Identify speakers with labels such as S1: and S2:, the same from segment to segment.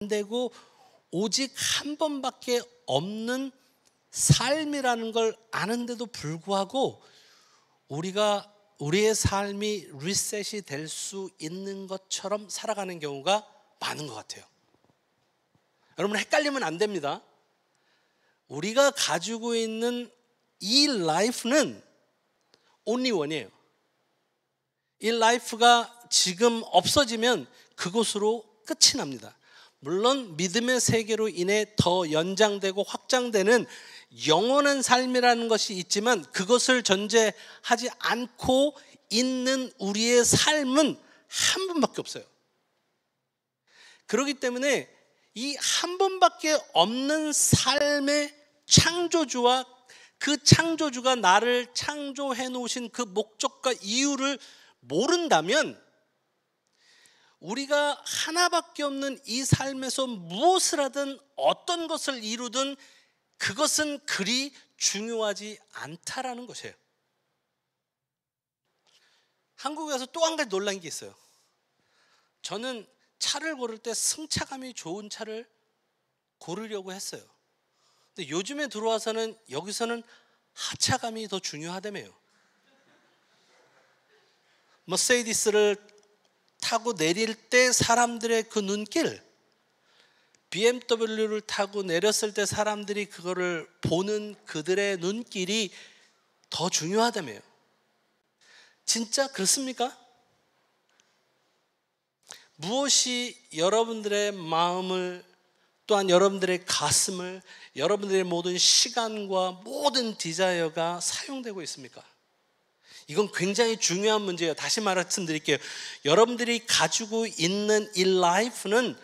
S1: 되고 오직 한 번밖에 없는 삶이라는 걸 아는데도 불구하고 우리가 우리의 삶이 리셋이 될 수 있는 것처럼 살아가는 경우가 많은 것 같아요. 여러분, 헷갈리면 안 됩니다. 우리가 가지고 있는 이 라이프는 only one이에요. 이 라이프가 지금 없어지면 그곳으로 끝이 납니다. 물론 믿음의 세계로 인해 더 연장되고 확장되는 영원한 삶이라는 것이 있지만 그것을 전제하지 않고 있는 우리의 삶은 한 번밖에 없어요. 그렇기 때문에 이 한 번밖에 없는 삶의 창조주와 그 창조주가 나를 창조해 놓으신 그 목적과 이유를 모른다면 우리가 하나밖에 없는 이 삶에서 무엇을 하든 어떤 것을 이루든 그것은 그리 중요하지 않다라는 것이에요. 한국에서 또 한 가지 놀란 게 있어요. 저는 차를 고를 때 승차감이 좋은 차를 고르려고 했어요. 근데 요즘에 들어와서는 여기서는 하차감이 더 중요하다며요. 머세디스를 타고 내릴 때 사람들의 그 눈길, BMW를 타고 내렸을 때 사람들이 그거를 보는 그들의 눈길이 더 중요하다며요. 진짜 그렇습니까? 무엇이 여러분들의 마음을 또한 여러분들의 가슴을 여러분들의 모든 시간과 모든 디자이어가 사용되고 있습니까? 이건 굉장히 중요한 문제예요. 다시 말씀드릴게요. 여러분들이 가지고 있는 이 라이프는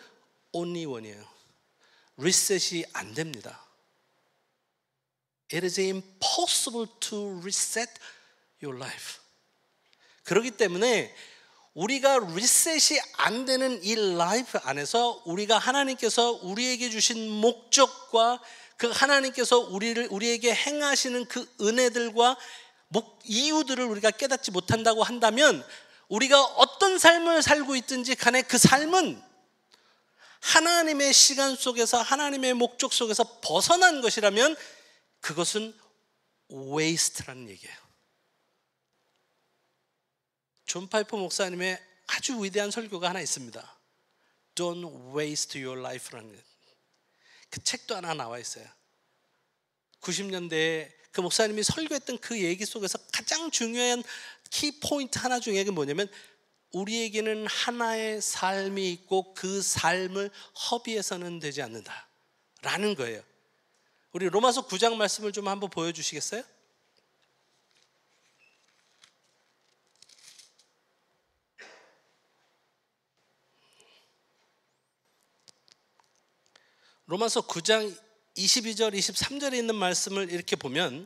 S1: only one이에요. 리셋이 안 됩니다. It is impossible to reset your life. 그렇기 때문에 우리가 리셋이 안 되는 이 라이프 안에서 우리가 하나님께서 우리에게 주신 목적과 그 하나님께서 우리에게 행하시는 그 은혜들과 이유들을 우리가 깨닫지 못한다고 한다면 우리가 어떤 삶을 살고 있든지 간에 그 삶은 하나님의 시간 속에서 하나님의 목적 속에서 벗어난 것이라면 그것은 웨이스트라는 얘기예요. 존 파이퍼 목사님의 아주 위대한 설교가 하나 있습니다. Don't waste your life라는 그 책도 하나 나와 있어요. 90년대에 그 목사님이 설교했던 그 얘기 속에서 가장 중요한 키 포인트 하나 중에 뭐냐면 우리에게는 하나의 삶이 있고 그 삶을 허비해서는 되지 않는다 라는 거예요. 우리 로마서 9장 말씀을 좀 한번 보여주시겠어요? 로마서 9장 22절 23절에 있는 말씀을 이렇게 보면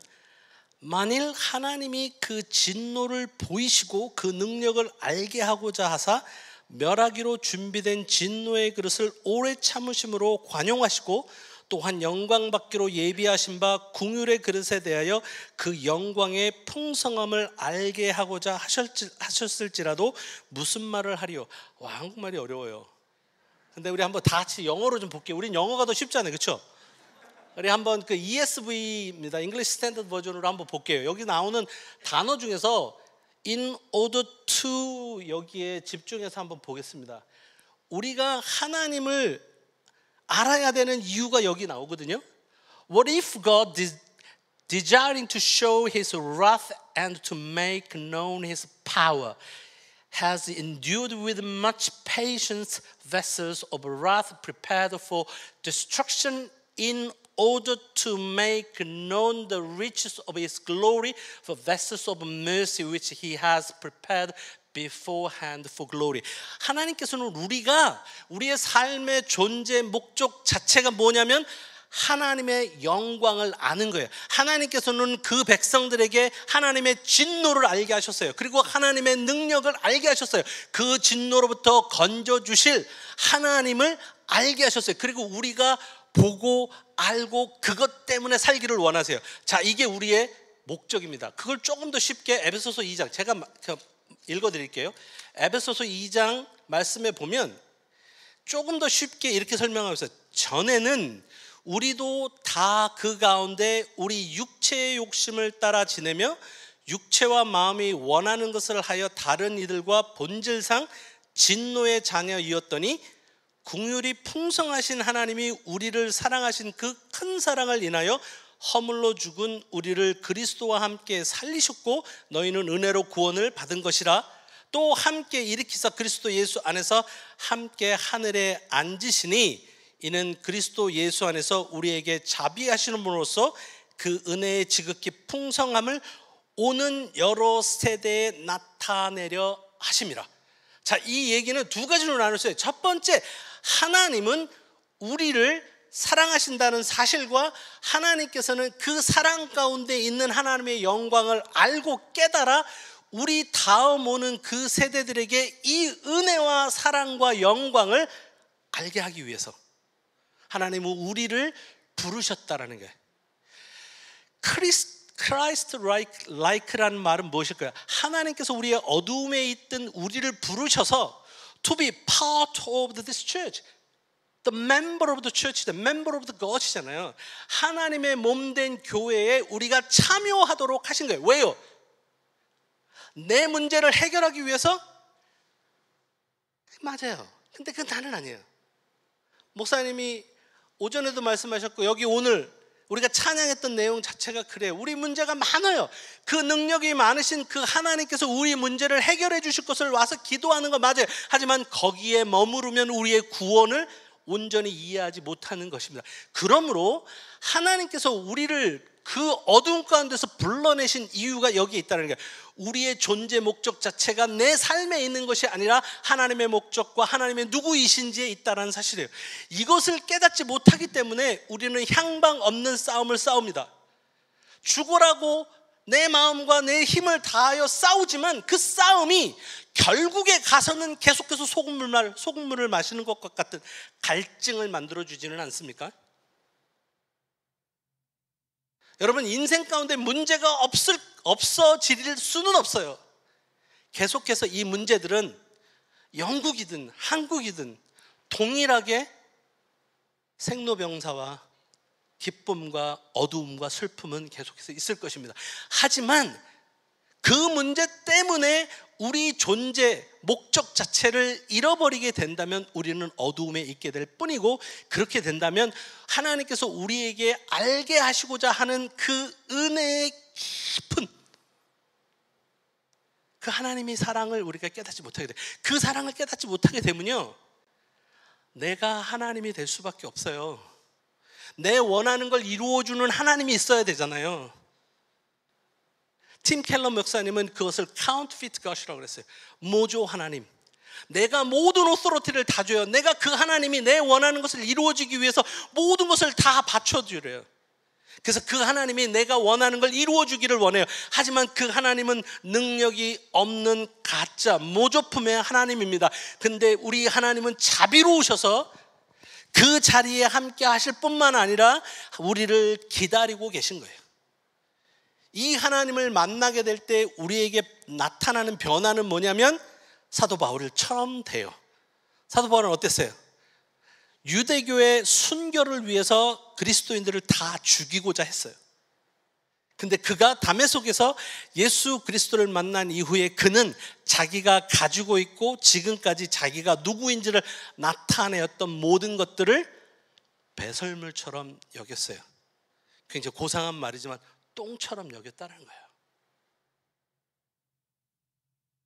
S1: 만일 하나님이 그 진노를 보이시고 그 능력을 알게 하고자 하사 멸하기로 준비된 진노의 그릇을 오래 참으심으로 관용하시고 또한 영광 받기로 예비하신 바 긍휼의 그릇에 대하여 그 영광의 풍성함을 알게 하고자 하셨을지라도 무슨 말을 하리요? 와, 한국말이 어려워요. 근데 우리 한번 다 같이 영어로 좀 볼게요. 우린 영어가 더 쉽잖아요, 그렇죠? 우리 한번 그 ESV입니다. English Standard 버전으로 한번 볼게요. 여기 나오는 단어 중에서 in order to 여기에 집중해서 한번 보겠습니다. 우리가 하나님을 알아야 되는 이유가 여기 나오거든요. What if God desiring to show His wrath and to make known His power has endured with much patience vessels of wrath prepared for destruction in order to make known the riches of His glory for vessels of mercy which He has prepared beforehand for glory. 하나님께서는 우리의 삶의 존재 목적 자체가 뭐냐면 하나님의 영광을 아는 거예요. 하나님께서는 그 백성들에게 하나님의 진노를 알게 하셨어요. 그리고 하나님의 능력을 알게 하셨어요. 그 진노로부터 건져주실 하나님을 알게 하셨어요. 그리고 우리가 보고 알고 그것 때문에 살기를 원하세요. 자, 이게 우리의 목적입니다. 그걸 조금 더 쉽게 에베소서 2장 제가 읽어드릴게요. 에베소서 2장 말씀에 보면 조금 더 쉽게 이렇게 설명하고 있어요. 전에는 우리도 다 그 가운데 우리 육체의 욕심을 따라 지내며 육체와 마음이 원하는 것을 하여 다른 이들과 본질상 진노의 자녀이었더니 긍휼이 풍성하신 하나님이 우리를 사랑하신 그 큰 사랑을 인하여 허물로 죽은 우리를 그리스도와 함께 살리셨고 너희는 은혜로 구원을 받은 것이라. 또 함께 일으키사 그리스도 예수 안에서 함께 하늘에 앉으시니 이는 그리스도 예수 안에서 우리에게 자비하시는 분으로서 그 은혜의 지극히 풍성함을 오는 여러 세대에 나타내려 하심이라. 자, 이 얘기는 두 가지로 나눴어요. 첫 번째, 하나님은 우리를 사랑하신다는 사실과 하나님께서는 그 사랑 가운데 있는 하나님의 영광을 알고 깨달아 우리 다음 오는 그 세대들에게 이 은혜와 사랑과 영광을 알게 하기 위해서 하나님은 우리를 부르셨다라는 거예요. Christ like라는 말은 무엇일까요? 하나님께서 우리의 어두움에 있던 우리를 부르셔서 to be part of this church, the member of the church, the member of the God이잖아요. 하나님의 몸된 교회에 우리가 참여하도록 하신 거예요. 왜요? 내 문제를 해결하기 위해서? 맞아요. 근데 그건 나는 아니에요. 목사님이 오전에도 말씀하셨고 여기 오늘 우리가 찬양했던 내용 자체가 그래요. 우리 문제가 많아요. 그 능력이 많으신 그 하나님께서 우리 문제를 해결해 주실 것을 와서 기도하는 거 맞아요. 하지만 거기에 머무르면 우리의 구원을 온전히 이해하지 못하는 것입니다. 그러므로 하나님께서 우리를 그 어두운 가운데서 불러내신 이유가 여기에 있다는 거예요. 우리의 존재 목적 자체가 내 삶에 있는 것이 아니라 하나님의 목적과 하나님의 누구이신지에 있다는 사실이에요. 이것을 깨닫지 못하기 때문에 우리는 향방 없는 싸움을 싸웁니다. 죽으라고 내 마음과 내 힘을 다하여 싸우지만 그 싸움이 결국에 가서는 계속해서 소금물을 마시는 것과 같은 갈증을 만들어주지는 않습니까? 여러분, 인생 가운데 문제가 없어질 수는 없어요. 계속해서 이 문제들은 영국이든 한국이든 동일하게 생로병사와 기쁨과 어두움과 슬픔은 계속해서 있을 것입니다. 하지만 그 문제 때문에 우리 존재 목적 자체를 잃어버리게 된다면 우리는 어두움에 있게 될 뿐이고, 그렇게 된다면 하나님께서 우리에게 알게 하시고자 하는 그 은혜의 깊은 그 하나님의 사랑을 우리가 깨닫지 못하게 돼요. 그 사랑을 깨닫지 못하게 되면요, 내가 하나님이 될 수밖에 없어요. 내 원하는 걸 이루어주는 하나님이 있어야 되잖아요. 팀 켈러 목사님은 그것을 counterfeit God이라고 그랬어요. 모조 하나님. 내가 모든 오토리티를 다 줘요. 내가 그 하나님이 내 원하는 것을 이루어지기 위해서 모든 것을 다 바쳐주래요. 그래서 그 하나님이 내가 원하는 걸 이루어주기를 원해요. 하지만 그 하나님은 능력이 없는 가짜 모조품의 하나님입니다. 근데 우리 하나님은 자비로우셔서 그 자리에 함께 하실 뿐만 아니라 우리를 기다리고 계신 거예요. 이 하나님을 만나게 될 때 우리에게 나타나는 변화는 뭐냐면 사도 바울처럼 돼요. 사도 바울은 어땠어요? 유대교의 순교를 위해서 그리스도인들을 다 죽이고자 했어요. 근데 그가 다메섹에서 예수 그리스도를 만난 이후에 그는 자기가 가지고 있고 지금까지 자기가 누구인지를 나타내었던 모든 것들을 배설물처럼 여겼어요. 굉장히 고상한 말이지만 똥처럼 여겼다는 거예요.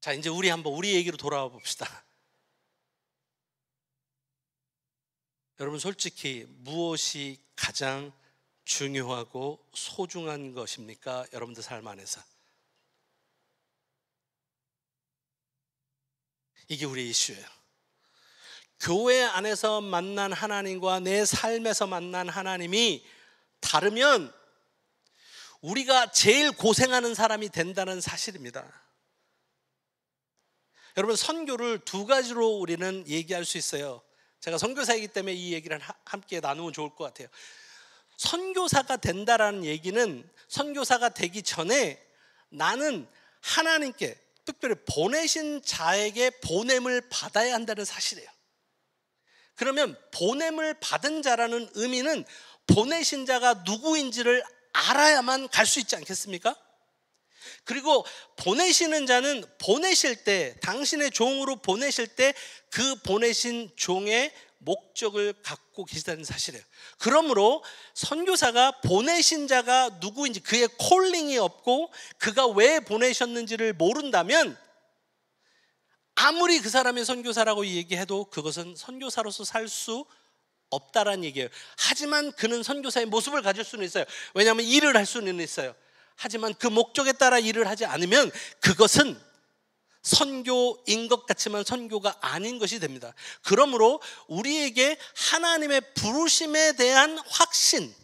S1: 자, 이제 우리 한번 우리 얘기로 돌아와 봅시다. 여러분, 솔직히 무엇이 가장 중요하고 소중한 것입니까? 여러분들 삶 안에서. 이게 우리의 이슈예요. 교회 안에서 만난 하나님과 내 삶에서 만난 하나님이 다르면 우리가 제일 고생하는 사람이 된다는 사실입니다. 여러분, 선교를 두 가지로 우리는 얘기할 수 있어요. 제가 선교사이기 때문에 이 얘기를 함께 나누면 좋을 것 같아요. 선교사가 된다라는 얘기는 선교사가 되기 전에 나는 하나님께, 특별히 보내신 자에게 보냄을 받아야 한다는 사실이에요. 그러면 보냄을 받은 자라는 의미는 보내신 자가 누구인지를 알아야만 갈 수 있지 않겠습니까? 그리고 보내시는 자는 보내실 때, 당신의 종으로 보내실 때 그 보내신 종의 목적을 갖고 계시다는 사실이에요. 그러므로 선교사가 보내신 자가 누구인지, 그의 콜링이 없고 그가 왜 보내셨는지를 모른다면 아무리 그 사람의 선교사라고 얘기해도 그것은 선교사로서 살 수 없다라는 얘기예요. 하지만 그는 선교사의 모습을 가질 수는 있어요. 왜냐하면 일을 할 수는 있어요. 하지만 그 목적에 따라 일을 하지 않으면 그것은 선교인 것 같지만 선교가 아닌 것이 됩니다. 그러므로 우리에게 하나님의 부르심에 대한 확신,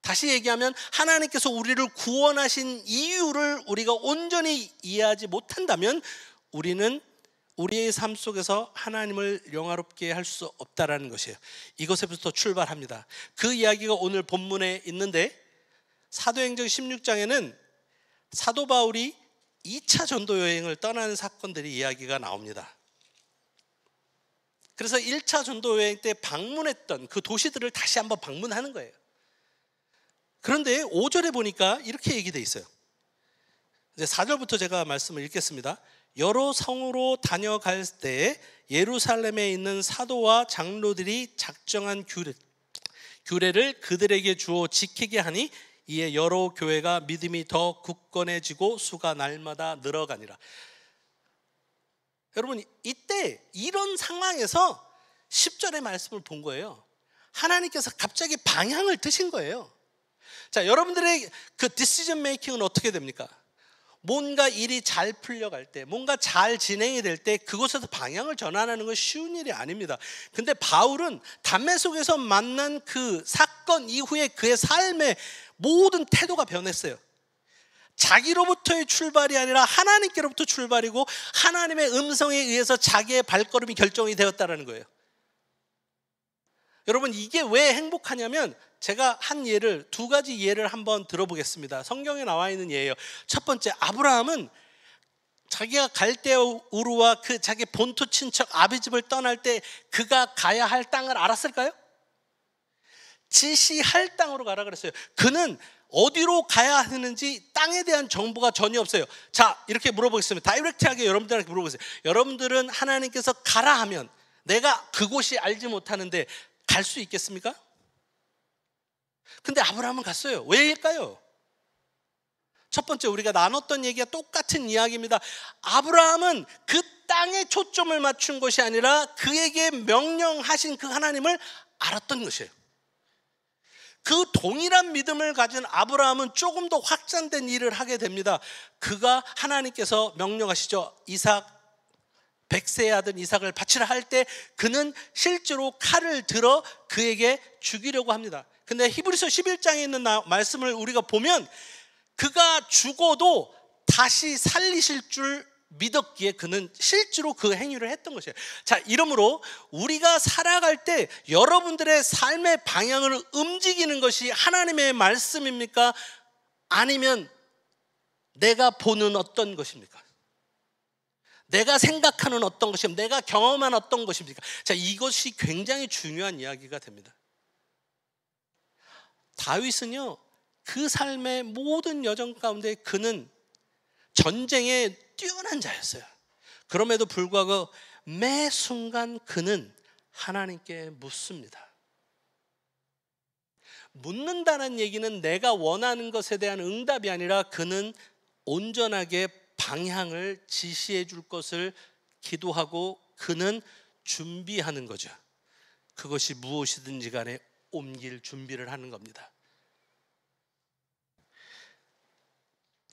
S1: 다시 얘기하면 하나님께서 우리를 구원하신 이유를 우리가 온전히 이해하지 못한다면 우리는 우리의 삶 속에서 하나님을 영화롭게 할 수 없다라는 것이에요. 이것에부터 출발합니다. 그 이야기가 오늘 본문에 있는데, 사도행전 16장에는 사도 바울이 2차 전도 여행을 떠나는 사건들이 이야기가 나옵니다. 그래서 1차 전도 여행 때 방문했던 그 도시들을 다시 한번 방문하는 거예요. 그런데 5절에 보니까 이렇게 얘기되어 있어요. 이제 4절부터 제가 말씀을 읽겠습니다. 여러 성으로 다녀갈 때에 예루살렘에 있는 사도와 장로들이 작정한 규례를 그들에게 주어 지키게 하니 이에 여러 교회가 믿음이 더 굳건해지고 수가 날마다 늘어가니라. 여러분, 이때 이런 상황에서 10절의 말씀을 본 거예요. 하나님께서 갑자기 방향을 트신 거예요. 자, 여러분들의 그 디시전 메이킹은 어떻게 됩니까? 뭔가 일이 잘 풀려갈 때, 뭔가 잘 진행이 될 때 그곳에서 방향을 전환하는 건 쉬운 일이 아닙니다. 근데 바울은 담메섹에서 만난 그 사건 이후에 그의 삶의 모든 태도가 변했어요. 자기로부터의 출발이 아니라 하나님께로부터 출발이고 하나님의 음성에 의해서 자기의 발걸음이 결정이 되었다는 거예요. 여러분, 이게 왜 행복하냐면 제가 한 예를, 두 가지 예를 한번 들어보겠습니다. 성경에 나와 있는 예예요. 첫 번째, 아브라함은 자기가 갈대우르와 그 자기 본토 친척 아비집을 떠날 때 그가 가야 할 땅을 알았을까요? 지시할 땅으로 가라 그랬어요. 그는 어디로 가야 하는지 땅에 대한 정보가 전혀 없어요. 자, 이렇게 물어보겠습니다. 다이렉트하게 여러분들한테 물어보세요. 여러분들은 하나님께서 가라 하면 내가 그곳이 알지 못하는데 갈 수 있겠습니까? 근데 아브라함은 갔어요. 왜일까요? 첫 번째, 우리가 나눴던 얘기가 똑같은 이야기입니다. 아브라함은 그 땅에 초점을 맞춘 것이 아니라 그에게 명령하신 그 하나님을 알았던 것이에요. 그 동일한 믿음을 가진 아브라함은 조금 더 확장된 일을 하게 됩니다. 그가 하나님께서 명령하시죠. 이삭, 100세의 아들 이삭을 바치라 할 때 그는 실제로 칼을 들어 그에게 죽이려고 합니다. 근데 히브리서 11장에 있는 말씀을 우리가 보면 그가 죽어도 다시 살리실 줄 믿었기에 그는 실제로 그 행위를 했던 것이에요. 자, 이러므로 우리가 살아갈 때 여러분들의 삶의 방향을 움직이는 것이 하나님의 말씀입니까? 아니면 내가 보는 어떤 것입니까? 내가 생각하는 어떤 것입니까? 내가 경험한 어떤 것입니까? 자, 이것이 굉장히 중요한 이야기가 됩니다. 다윗은요, 그 삶의 모든 여정 가운데 그는 전쟁에 뛰어난 자였어요. 그럼에도 불구하고 매 순간 그는 하나님께 묻습니다. 묻는다는 얘기는 내가 원하는 것에 대한 응답이 아니라 그는 온전하게 방향을 지시해 줄 것을 기도하고 그는 준비하는 거죠. 그것이 무엇이든지 간에 옮길 준비를 하는 겁니다.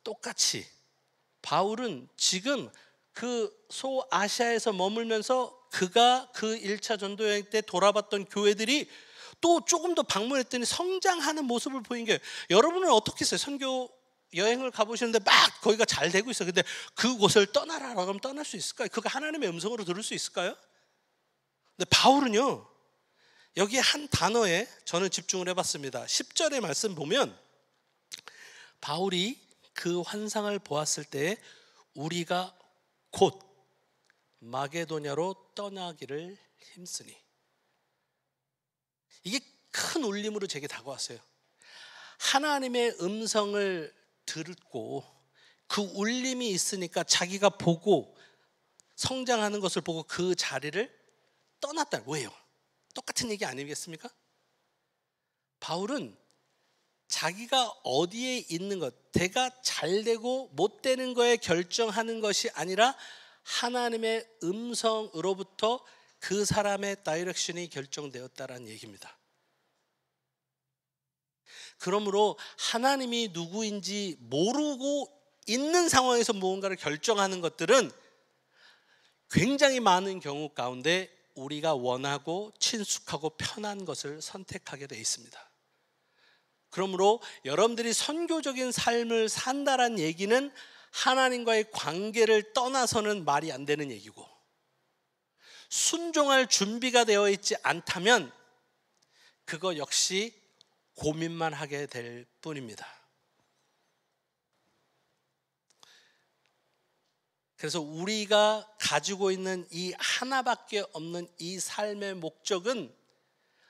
S1: 똑같이 바울은 지금 그 소아시아에서 머물면서 그가 그 1차 전도여행 때 돌아봤던 교회들이 또 조금 더 방문했더니 성장하는 모습을 보인 게, 여러분은 어떻게 했어요? 선교 여행을 가보시는데 막 거기가 잘 되고 있어요. 근데 그곳을 떠나라라고 하면 떠날 수 있을까요? 그거 하나님의 음성으로 들을 수 있을까요? 근데 바울은요, 여기에 한 단어에 저는 집중을 해봤습니다. 10절의 말씀 보면 바울이 그 환상을 보았을 때 우리가 곧 마게도냐로 떠나기를 힘쓰니. 이게 큰 울림으로 제게 다가왔어요. 하나님의 음성을 듣고 그 울림이 있으니까 자기가 보고 성장하는 것을 보고 그 자리를 떠났다. 왜요? 똑같은 얘기 아니겠습니까? 바울은 자기가 어디에 있는 것, 내가 잘 되고 못 되는 거에 결정하는 것이 아니라 하나님의 음성으로부터 그 사람의 다이렉션이 결정되었다라는 얘기입니다. 그러므로 하나님이 누구인지 모르고 있는 상황에서 무언가를 결정하는 것들은 굉장히 많은 경우 가운데 우리가 원하고 친숙하고 편한 것을 선택하게 되어 있습니다. 그러므로 여러분들이 선교적인 삶을 산다는 얘기는 하나님과의 관계를 떠나서는 말이 안 되는 얘기고, 순종할 준비가 되어 있지 않다면 그거 역시 고민만 하게 될 뿐입니다. 그래서 우리가 가지고 있는 이 하나밖에 없는 이 삶의 목적은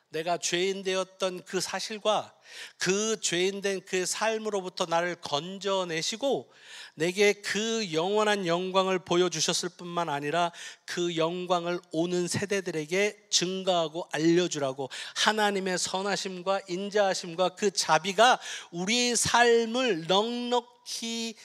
S1: 내가 죄인 되었던 그 사실과 그 죄인 된 그 삶으로부터 나를 건져내시고 내게 그 영원한 영광을 보여주셨을 뿐만 아니라 그 영광을 오는 세대들에게 증거하고 알려주라고, 하나님의 선하심과 인자하심과 그 자비가 우리의 삶을 넉넉히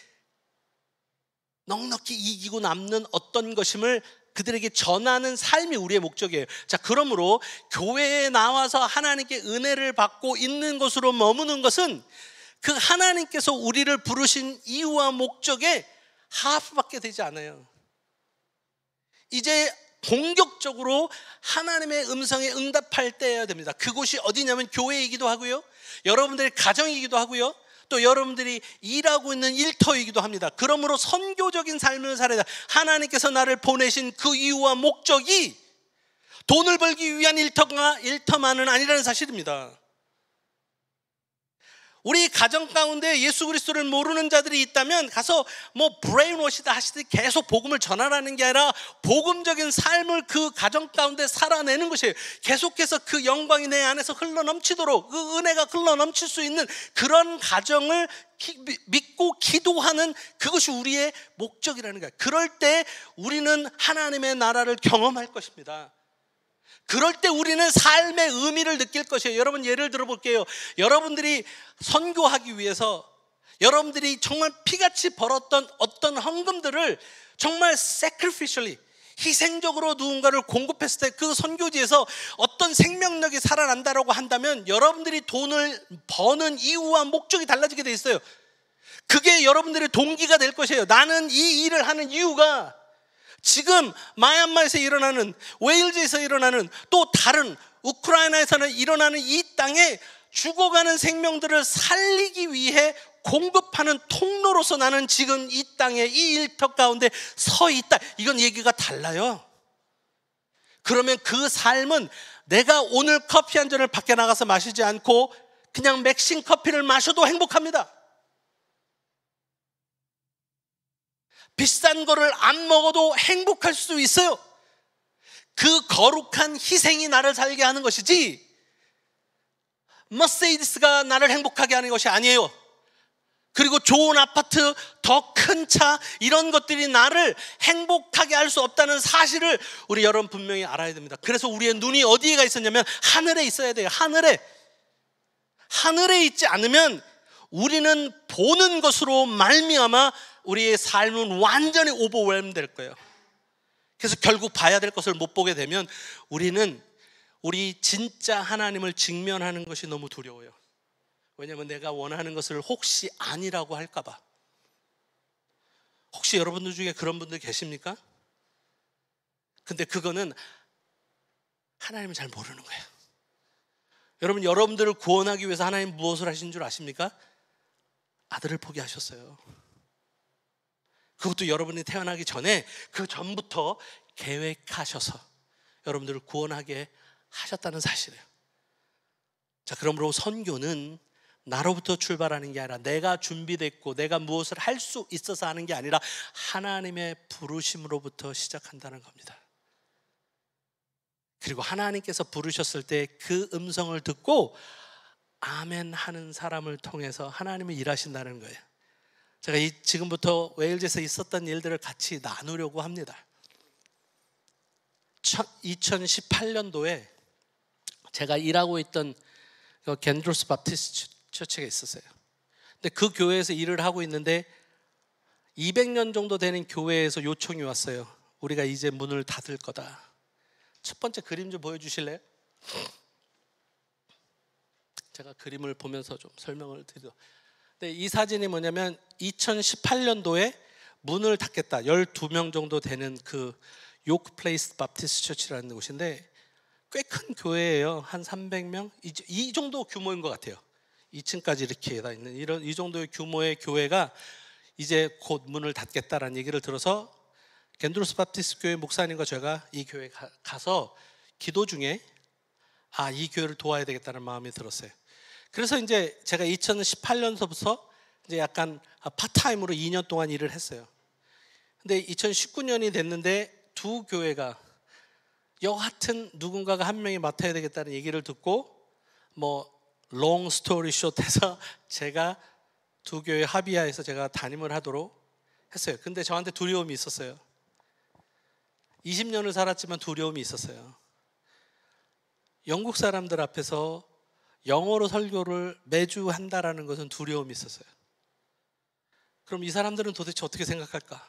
S1: 이기고 남는 어떤 것임을 그들에게 전하는 삶이 우리의 목적이에요. 자, 그러므로 교회에 나와서 하나님께 은혜를 받고 있는 곳으로 머무는 것은 그 하나님께서 우리를 부르신 이유와 목적에 하프밖에 되지 않아요. 이제 본격적으로 하나님의 음성에 응답할 때여야 됩니다. 그곳이 어디냐면 교회이기도 하고요, 여러분들의 가정이기도 하고요, 또 여러분들이 일하고 있는 일터이기도 합니다. 그러므로 선교적인 삶을 살아야 돼. 하나님께서 나를 보내신 그 이유와 목적이 돈을 벌기 위한 일터만은 아니라는 사실입니다. 우리 가정 가운데 예수 그리스도를 모르는 자들이 있다면 가서 브레인워시다 하시듯이 계속 복음을 전하라는 게 아니라 복음적인 삶을 그 가정 가운데 살아내는 것이에요. 계속해서 그 영광이 내 안에서 흘러넘치도록, 그 은혜가 흘러넘칠 수 있는 그런 가정을 믿고 기도하는, 그것이 우리의 목적이라는 거예요. 그럴 때 우리는 하나님의 나라를 경험할 것입니다. 그럴 때 우리는 삶의 의미를 느낄 것이에요. 여러분, 예를 들어 볼게요. 여러분들이 선교하기 위해서 여러분들이 정말 피같이 벌었던 어떤 헌금들을 정말 sacrificially, 희생적으로 누군가를 공급했을 때 그 선교지에서 어떤 생명력이 살아난다라고 한다면 여러분들이 돈을 버는 이유와 목적이 달라지게 돼 있어요. 그게 여러분들의 동기가 될 것이에요. 나는 이 일을 하는 이유가 지금 마얀마에서 일어나는, 웨일즈에서 일어나는, 또 다른 우크라이나에서는 일어나는 이 땅에 죽어가는 생명들을 살리기 위해 공급하는 통로로서 나는 지금 이 땅에 이 일터 가운데 서 있다. 이건 얘기가 달라요. 그러면 그 삶은 내가 오늘 커피 한 잔을 밖에 나가서 마시지 않고 그냥 맥신 커피를 마셔도 행복합니다. 비싼 거를 안 먹어도 행복할 수 있어요. 그 거룩한 희생이 나를 살게 하는 것이지 머세디스가 나를 행복하게 하는 것이 아니에요. 그리고 좋은 아파트, 더 큰 차, 이런 것들이 나를 행복하게 할 수 없다는 사실을 우리 여러분 분명히 알아야 됩니다. 그래서 우리의 눈이 어디에 있었냐면 하늘에 있어야 돼요. 하늘에 있지 않으면 우리는 보는 것으로 말미암아 우리의 삶은 완전히 오버웰m 될 거예요. 그래서 결국 봐야 될 것을 못 보게 되면 우리는 우리 진짜 하나님을 직면하는 것이 너무 두려워요. 왜냐하면 내가 원하는 것을 혹시 아니라고 할까 봐. 혹시 여러분들 중에 그런 분들 계십니까? 근데 그거는 하나님을 잘 모르는 거예요. 여러분, 여러분들을 구원하기 위해서 하나님 무엇을 하신 줄 아십니까? 아들을 포기하셨어요. 그것도 여러분이 태어나기 전에 그 전부터 계획하셔서 여러분들을 구원하게 하셨다는 사실이에요. 자, 그러므로 선교는 나로부터 출발하는 게 아니라 내가 준비됐고 내가 무엇을 할 수 있어서 하는 게 아니라 하나님의 부르심으로부터 시작한다는 겁니다. 그리고 하나님께서 부르셨을 때 그 음성을 듣고 아멘 하는 사람을 통해서 하나님이 일하신다는 거예요. 제가 지금부터 웨일즈에서 있었던 일들을 같이 나누려고 합니다. 2018년도에 제가 일하고 있던 겐드로스 바프티스트 처치가 있었어요. 근데 그 교회에서 일을 하고 있는데 200년 정도 되는 교회에서 요청이 왔어요. 우리가 이제 문을 닫을 거다. 첫 번째 그림 좀 보여주실래요? 제가 그림을 보면서 좀 설명을 드려. 근데 이 사진이 뭐냐면 2018년도에 문을 닫겠다. 12명 정도 되는 그 요크 플레이스 바프티스트 처치라는 곳인데 꽤 큰 교회예요. 한 300명? 이 정도 규모인 것 같아요. 2층까지 이렇게 다 있는 이 정도의 규모의 교회가 이제 곧 문을 닫겠다라는 얘기를 들어서 겐드로스 바프티스트 교회 목사님과 제가 이 교회에 가서 기도 중에 이 교회를 도와야 되겠다는 마음이 들었어요. 그래서 이제 제가 2018년서부터 이제 약간 파트타임으로 2년 동안 일을 했어요. 근데 2019년이 됐는데 두 교회가 여하튼 누군가가 한 명이 맡아야 되겠다는 얘기를 듣고 long story short 해서 제가 두 교회 합의하에서 제가 담임을 하도록 했어요. 근데 저한테 두려움이 있었어요. 20년을 살았지만 두려움이 있었어요. 영국 사람들 앞에서 영어로 설교를 매주 한다라는 것은 두려움이 있었어요. 그럼 이 사람들은 도대체 어떻게 생각할까?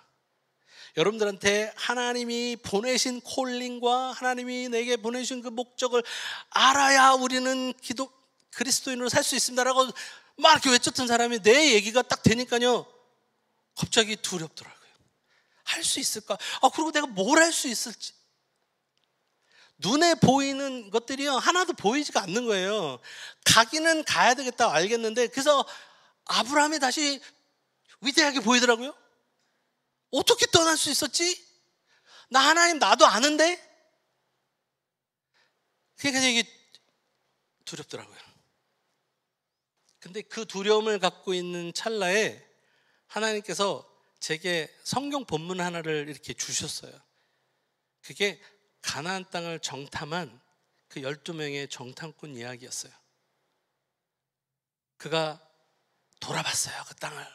S1: 여러분들한테 하나님이 보내신 콜링과 하나님이 내게 보내신 그 목적을 알아야 우리는 그리스도인으로 살 수 있습니다라고 막 이렇게 외쳤던 사람이 내 얘기가 딱 되니까요 갑자기 두렵더라고요. 할 수 있을까? 그리고 내가 뭘 할 수 있을지. 눈에 보이는 것들이요 하나도 보이지가 않는 거예요. 가기는 가야 되겠다 알겠는데 그래서 아브라함이 다시 위대하게 보이더라고요. 어떻게 떠날 수 있었지? 나 하나님 나도 아는데? 그러니까 이게 두렵더라고요. 근데 그 두려움을 갖고 있는 찰나에 하나님께서 제게 성경 본문 하나를 이렇게 주셨어요. 그게 가나안 땅을 정탐한 그 12명의 정탐꾼 이야기였어요. 그가 돌아봤어요. 그 땅을.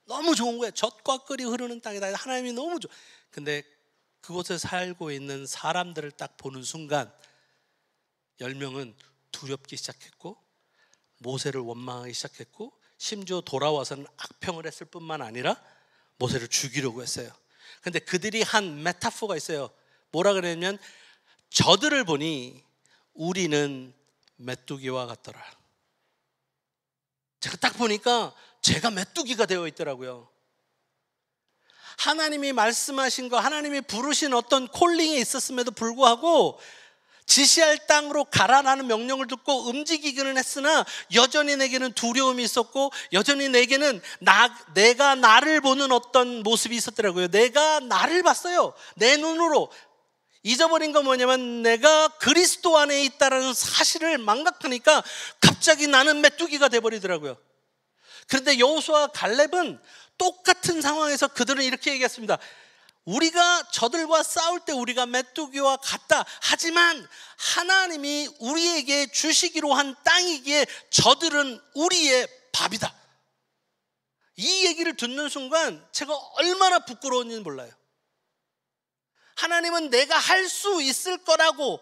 S1: 너무 좋은 거예요. 젖과 꿀이 흐르는 땅이다. 하나님이 너무 좋아. 근데 그곳에 살고 있는 사람들을 딱 보는 순간 10명은 두렵기 시작했고 모세를 원망하기 시작했고 심지어 돌아와서는 악평을 했을 뿐만 아니라 모세를 죽이려고 했어요. 근데 그들이 한 메타포가 있어요. 뭐라 그랬냐면 저들을 보니 우리는 메뚜기와 같더라. 제가 딱 보니까 제가 메뚜기가 되어 있더라고요. 하나님이 말씀하신 거, 하나님이 부르신 어떤 콜링에 있었음에도 불구하고 지시할 땅으로 가라라는 명령을 듣고 움직이기는 했으나 여전히 내게는 두려움이 있었고 여전히 내게는 내가 나를 보는 어떤 모습이 있었더라고요. 내가 나를 봤어요. 내 눈으로. 잊어버린 건 뭐냐면 내가 그리스도 안에 있다는 사실을 망각하니까 갑자기 나는 메뚜기가 돼버리더라고요. 그런데 여호수아와 갈렙은 똑같은 상황에서 그들은 이렇게 얘기했습니다. 우리가 저들과 싸울 때 우리가 메뚜기와 같다. 하지만 하나님이 우리에게 주시기로 한 땅이기에 저들은 우리의 밥이다. 이 얘기를 듣는 순간 제가 얼마나 부끄러웠는지 몰라요. 하나님은 내가 할 수 있을 거라고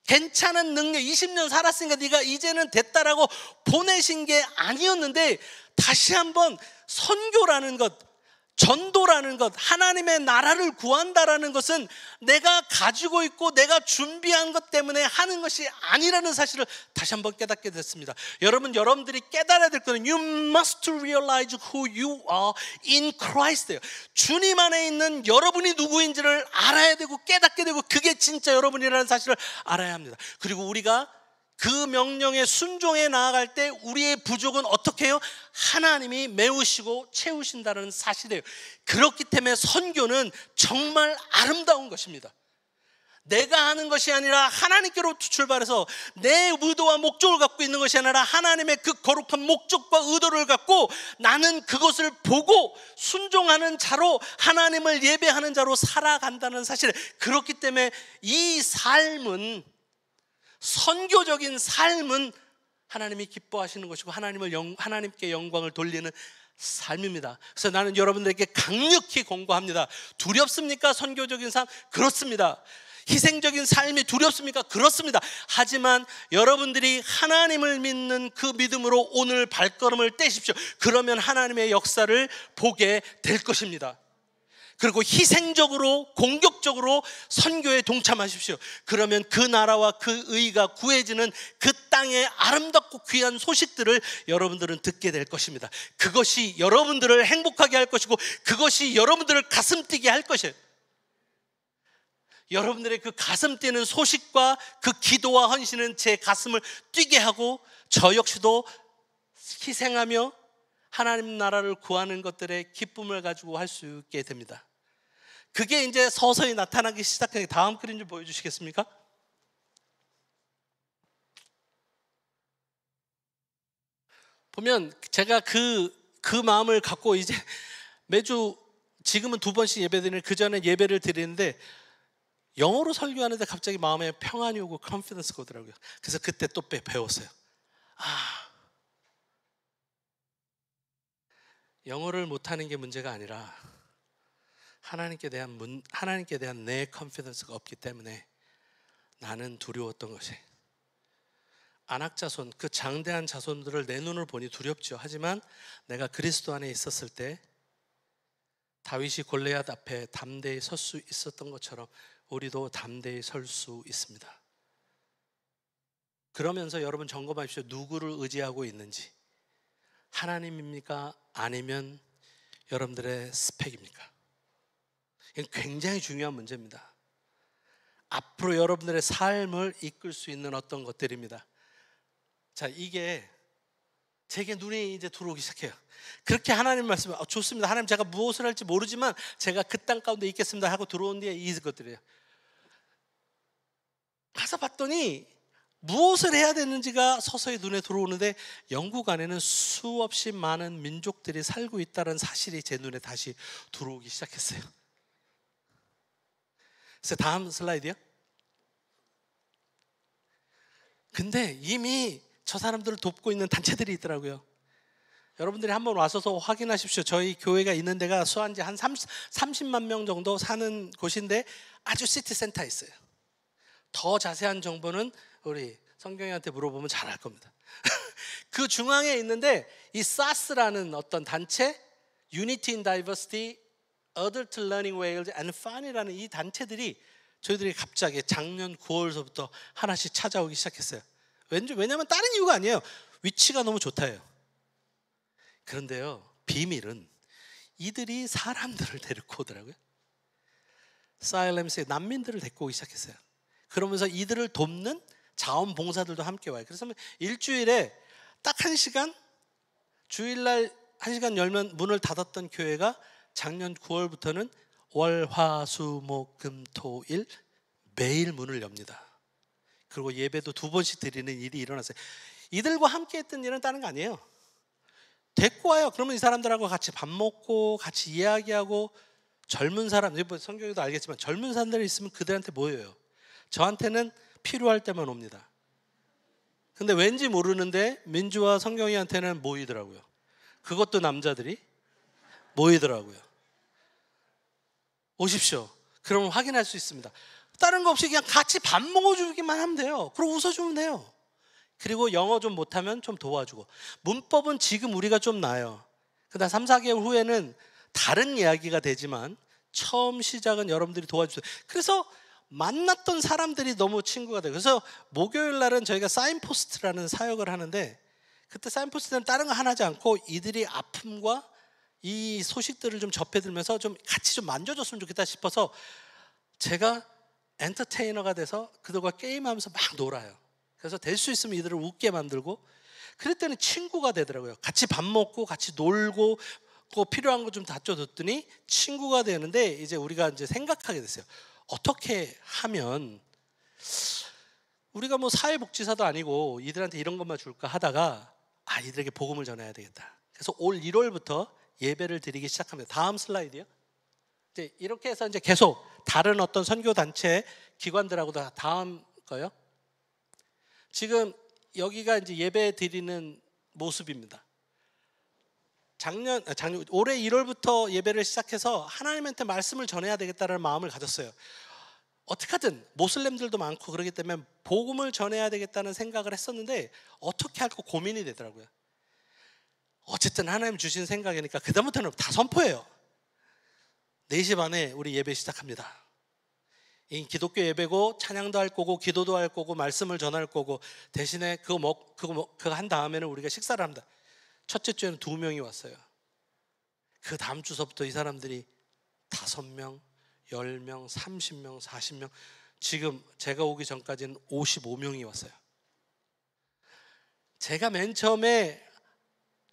S1: 괜찮은 능력 20년 살았으니까 네가 이제는 됐다라고 보내신 게 아니었는데 다시 한번 선교라는 것, 전도라는 것, 하나님의 나라를 구한다라는 것은 내가 가지고 있고 내가 준비한 것 때문에 하는 것이 아니라는 사실을 다시 한번 깨닫게 됐습니다. 여러분들이 깨달아야 될 것은 You must realize who you are in Christ예요. 주님 안에 있는 여러분이 누구인지를 알아야 되고 깨닫게 되고 그게 진짜 여러분이라는 사실을 알아야 합니다. 그리고 우리가 그 명령에 순종해 나아갈 때 우리의 부족은 어떻게 해요? 하나님이 메우시고 채우신다는 사실이에요. 그렇기 때문에 선교는 정말 아름다운 것입니다. 내가 하는 것이 아니라 하나님께로부터 출발해서 내 의도와 목적을 갖고 있는 것이 아니라 하나님의 그 거룩한 목적과 의도를 갖고 나는 그것을 보고 순종하는 자로, 하나님을 예배하는 자로 살아간다는 사실. 그렇기 때문에 이 삶은, 선교적인 삶은 하나님이 기뻐하시는 것이고 하나님께 영광을 돌리는 삶입니다. 그래서 나는 여러분들에게 강력히 권고합니다. 두렵습니까? 선교적인 삶? 그렇습니다. 희생적인 삶이 두렵습니까? 그렇습니다. 하지만 여러분들이 하나님을 믿는 그 믿음으로 오늘 발걸음을 떼십시오. 그러면 하나님의 역사를 보게 될 것입니다. 그리고 희생적으로, 공격적으로 선교에 동참하십시오. 그러면 그 나라와 그 의가 구해지는 그 땅의 아름답고 귀한 소식들을 여러분들은 듣게 될 것입니다. 그것이 여러분들을 행복하게 할 것이고, 그것이 여러분들을 가슴 뛰게 할 것이에요. 여러분들의 그 가슴 뛰는 소식과 그 기도와 헌신은 제 가슴을 뛰게 하고, 저 역시도 희생하며 하나님 나라를 구하는 것들의 기쁨을 가지고 할 수 있게 됩니다. 그게 이제 서서히 나타나기 시작해요. 다음 그림 좀 보여주시겠습니까? 보면 제가 그 마음을 갖고 이제 매주, 지금은 2번씩 예배드리는, 그 전에 예배를 드리는데 영어로 설교하는데 갑자기 마음에 평안이 오고 컨피던스가 오더라고요. 그래서 그때 또 배웠어요. 영어를 못하는 게 문제가 아니라 하나님께 대한 내 컨피던스가 없기 때문에 나는 두려웠던 것이, 안악자손, 그 장대한 자손들을 내 눈을 보니 두렵죠. 하지만 내가 그리스도 안에 있었을 때 다윗이 골리앗 앞에 담대히 설 수 있었던 것처럼 우리도 담대히 설 수 있습니다. 그러면서 여러분 점검하십시오. 누구를 의지하고 있는지. 하나님입니까? 아니면 여러분들의 스펙입니까? 이건 굉장히 중요한 문제입니다. 앞으로 여러분들의 삶을 이끌 수 있는 어떤 것들입니다. 자, 이게 제게 눈에 이제 들어오기 시작해요. 그렇게 하나님 말씀을, 좋습니다. 하나님, 제가 무엇을 할지 모르지만 제가 그 땅 가운데 있겠습니다 하고 들어온 뒤에 이것들이에요. 가서 봤더니 무엇을 해야 되는지가 서서히 눈에 들어오는데, 영국 안에는 수없이 많은 민족들이 살고 있다는 사실이 제 눈에 다시 들어오기 시작했어요. 그래서 다음 슬라이드요. 근데 이미 저 사람들을 돕고 있는 단체들이 있더라고요. 여러분들이 한번 와서서 확인하십시오. 저희 교회가 있는 데가 수한지 한 30만 명 정도 사는 곳인데 아주 시티센터에 있어요. 더 자세한 정보는 우리 성경이한테 물어보면 잘 알 겁니다. 그 중앙에 있는데 이 SAS라는 어떤 단체, Unity in Diversity, Adult Learning Wales and Fun이라는 이 단체들이 저희들이 갑자기 작년 9월서부터 하나씩 찾아오기 시작했어요. 왜냐면 다른 이유가 아니에요. 위치가 너무 좋다예요. 그런데요, 비밀은 이들이 사람들을 데리고 오더라고요. 사일렘스의 난민들을 데리고 오기 시작했어요. 그러면서 이들을 돕는 자원봉사들도 함께 와요. 그래서 일주일에 딱 1시간, 주일날 1시간 열면 문을 닫았던 교회가 작년 9월부터는 월, 화, 수, 목, 금, 토, 일 매일 문을 엽니다. 그리고 예배도 2번씩 드리는 일이 일어났어요. 이들과 함께 했던 일은 다른 거 아니에요. 데리고 와요. 그러면 이 사람들하고 같이 밥 먹고 같이 이야기하고, 젊은 사람, 성경에도 알겠지만 젊은 사람들이 있으면 그들한테 모여요. 저한테는 필요할 때만 옵니다. 근데 왠지 모르는데 민주와 성경이한테는 모이더라고요. 그것도 남자들이 모이더라고요. 오십시오. 그러면 확인할 수 있습니다. 다른 거 없이 그냥 같이 밥 먹어주기만 하면 돼요. 그리고 웃어주면 돼요. 그리고 영어 좀 못하면 좀 도와주고. 문법은 지금 우리가 좀 나아요. 그다음 3, 4개월 후에는 다른 이야기가 되지만 처음 시작은 여러분들이 도와주세요. 그래서 만났던 사람들이 너무 친구가 돼요. 그래서 목요일 날은 저희가 사인포스트라는 사역을 하는데, 그때 사인포스트는 다른 거 하나 하지 않고 이들이 아픔과 이 소식들을 좀 접해들면서 좀 같이 좀 만져줬으면 좋겠다 싶어서 제가 엔터테이너가 돼서 그들과 게임하면서 막 놀아요. 그래서 될 수 있으면 이들을 웃게 만들고, 그랬더니 친구가 되더라고요. 같이 밥 먹고 같이 놀고 필요한 거 좀 다져줬더니 친구가 되는데, 이제 우리가 이제 생각하게 됐어요. 어떻게 하면 우리가 뭐 사회복지사도 아니고 이들한테 이런 것만 줄까 하다가 이들에게 복음을 전해야 되겠다. 그래서 올 1월부터 예배를 드리기 시작합니다. 다음 슬라이드요. 이제 이렇게 해서 이제 계속 다른 어떤 선교 단체 기관들하고도 다음 거요. 지금 여기가 이제 예배 드리는 모습입니다. 올해 1월부터 예배를 시작해서 하나님한테 말씀을 전해야 되겠다는 마음을 가졌어요. 어떻게든 모슬렘들도 많고 그러기 때문에 복음을 전해야 되겠다는 생각을 했었는데 어떻게 할까 고민이 되더라고요. 어쨌든 하나님 주신 생각이니까 그다음부터는 다 선포해요. 4시 반에 우리 예배 시작합니다. 이 기독교 예배고 찬양도 할 거고 기도도 할 거고 말씀을 전할 거고 대신에 그거 한 다음에는 우리가 식사를 합니다. 첫째 주에는 2명이 왔어요. 그 다음 주서부터 이 사람들이 5명, 10명, 30명, 40명, 지금 제가 오기 전까지는 55명이 왔어요. 제가 맨 처음에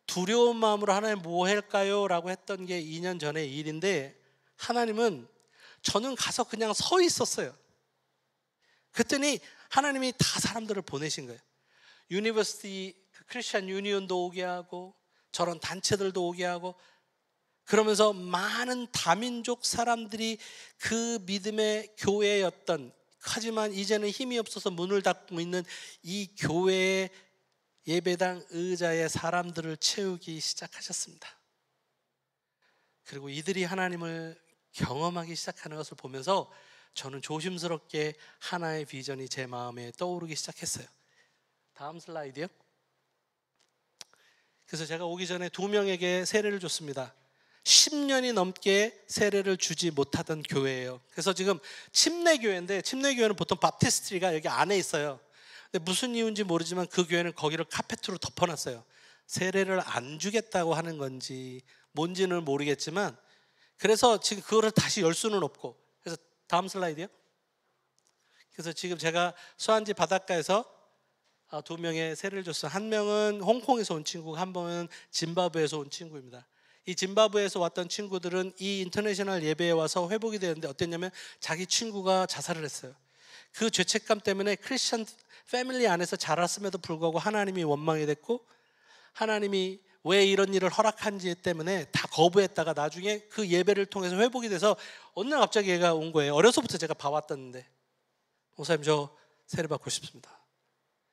S1: 두려운 마음으로 하나님 뭐 할까요? 라고 했던 게 2년 전의 일인데 하나님은 저는 가서 그냥 서 있었어요. 그랬더니 하나님이 다 사람들을 보내신 거예요. 유니버시티 크리스천 유니온도 오게 하고 저런 단체들도 오게 하고 그러면서 많은 다민족 사람들이 그 믿음의 교회였던, 하지만 이제는 힘이 없어서 문을 닫고 있는 이 교회의 예배당 의자의 사람들을 채우기 시작하셨습니다. 그리고 이들이 하나님을 경험하기 시작하는 것을 보면서 저는 조심스럽게 하나의 비전이 제 마음에 떠오르기 시작했어요. 다음 슬라이드요. 그래서 제가 오기 전에 2명에게 세례를 줬습니다. 10년이 넘게 세례를 주지 못하던 교회예요. 그래서 지금 침례교회인데 침례교회는 보통 밥티스트리가 여기 안에 있어요. 근데 무슨 이유인지 모르지만 그 교회는 거기를 카페트로 덮어놨어요. 세례를 안 주겠다고 하는 건지 뭔지는 모르겠지만 그래서 지금 그거를 다시 열 수는 없고. 그래서 다음 슬라이드요. 그래서 지금 제가 수안지 바닷가에서 2명의 세례를 줬어요. 한 명은 홍콩에서 온 친구고 한 명은 짐바브웨에서 온 친구입니다. 이 짐바브웨에서 왔던 친구들은 이 인터내셔널 예배에 와서 회복이 되는데 어땠냐면 자기 친구가 자살을 했어요. 그 죄책감 때문에 크리스천 패밀리 안에서 자랐음에도 불구하고 하나님이 원망이 됐고 하나님이 왜 이런 일을 허락한지 때문에 다 거부했다가 나중에 그 예배를 통해서 회복이 돼서 어느 날 갑자기 얘가 온 거예요. 어려서부터 제가 봐왔었는데 목사님 저 세례 받고 싶습니다.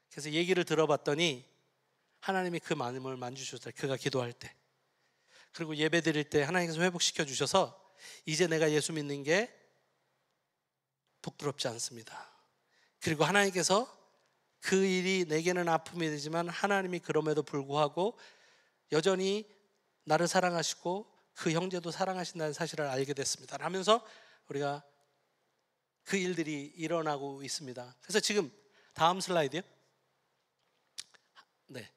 S1: 그래서 얘기를 들어봤더니 하나님이 그 마음을 만지셨어요. 그가 기도할 때. 그리고 예배 드릴 때 하나님께서 회복시켜 주셔서 이제 내가 예수 믿는 게 부끄럽지 않습니다. 그리고 하나님께서 그 일이 내게는 아픔이 되지만 하나님이 그럼에도 불구하고 여전히 나를 사랑하시고 그 형제도 사랑하신다는 사실을 알게 됐습니다. 하면서 우리가 그 일들이 일어나고 있습니다. 그래서 지금 다음 슬라이드요. 네,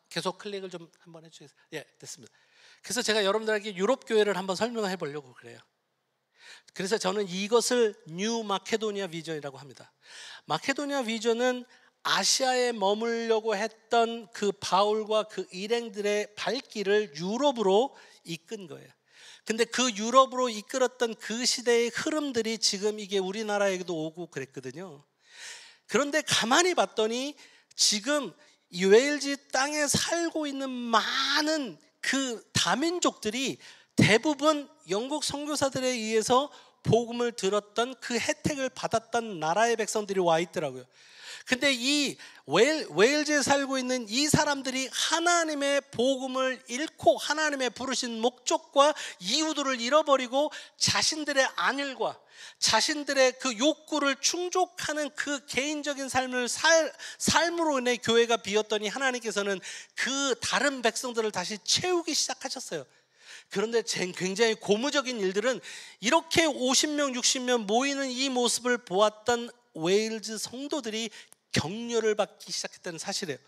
S1: 계속 클릭을 좀 한번 해주세요. 예, 됐습니다. 그래서 제가 여러분들에게 유럽 교회를 한번 설명해 보려고 그래요. 그래서 저는 이것을 뉴 마케도니아 비전이라고 합니다. 마케도니아 비전은 아시아에 머물려고 했던 그 바울과 그 일행들의 발길을 유럽으로 이끈 거예요. 근데 그 유럽으로 이끌었던 그 시대의 흐름들이 지금 이게 우리나라에도 오고 그랬거든요. 그런데 가만히 봤더니 지금 이 웨일즈 땅에 살고 있는 많은 그 다민족들이 대부분 영국 선교사들에 의해서 복음을 들었던 그 혜택을 받았던 나라의 백성들이 와 있더라고요. 근데 이 웨일즈에 살고 있는 이 사람들이 하나님의 복음을 잃고 하나님의 부르신 목적과 이유들을 잃어버리고 자신들의 안일과 자신들의 그 욕구를 충족하는 그 개인적인 삶으로 인해 교회가 비었더니 하나님께서는 그 다른 백성들을 다시 채우기 시작하셨어요. 그런데 굉장히 고무적인 일들은 이렇게 50명 60명 모이는 이 모습을 보았던 웨일즈 성도들이 격려를 받기 시작했다는 사실이에요.